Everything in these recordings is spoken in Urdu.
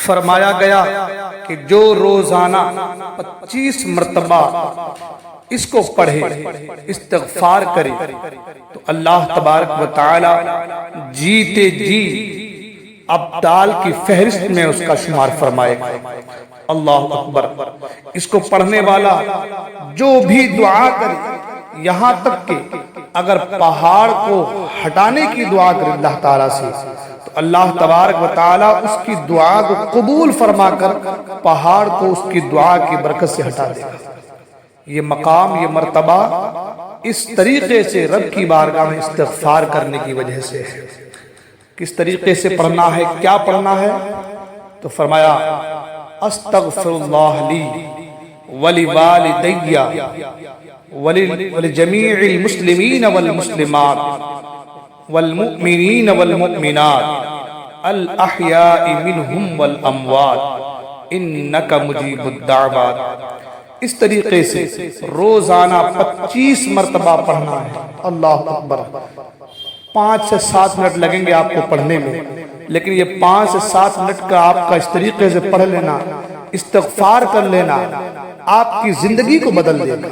فرمایا گیا کہ جو روزانہ 25 مرتبہ اس کو پڑھے، استغفار کرے، تو اللہ تبارک و تعالی جیتے جی ابدال کی فہرست میں اس کا شمار فرمائے گا۔ اللہ اکبر۔ اس کو پڑھنے والا جو بھی دعا کرے، یہاں تک کہ اگر پہاڑ کو ہٹانے کی دعا کرے اللہ تعالیٰ سے، تو اللہ تبارک و تعالیٰ اس کی دعا کو قبول فرما کر پہاڑ کو اس کی دعا کی برکت سے ہٹا دے گا۔ یہ مقام، یہ مرتبہ اس طریقے سے رب کی بارگاہ میں استغفار کرنے کی وجہ سے ہے۔ کس طریقے سے پڑھنا ہے، کیا پڑھنا ہے؟ تو فرمایا استغفر اللہ لی ولوالدی ولجمیع المسلمین والمسلمات والمؤمنین والمؤمنات الاحیاء منہم والاموات انک مجیب الدعوات۔ اس طریقے سے روزانہ 25 مرتبہ پڑھنا ہے۔ اللہ اکبر۔ 5 سے 7 منٹ لگیں گے آپ کو پڑھنے میں، لیکن یہ 5 سے 7 منٹ کا آپ کا اس طریقے سے پڑھ لینا، استغفار کر لینا، آپ کی زندگی کو بدل دے گا۔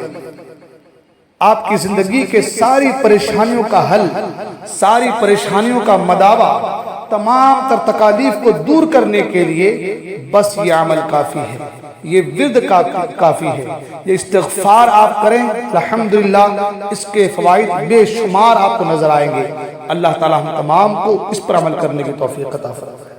آپ کی زندگی کے ساری پریشانیوں کا حل، ساری پریشانیوں کا مداوع، تمام تر تکالیف کو دور کرنے کے لیے بس یہ عمل کافی ہے، یہ ورد کافی ہے۔ یہ استغفار آپ کریں، الحمدللہ اس کے فوائد بے شمار آپ کو نظر آئیں گے۔ اللہ تعالی ہم تمام کو اس پر عمل کرنے کی توفیق عطا فرمائے۔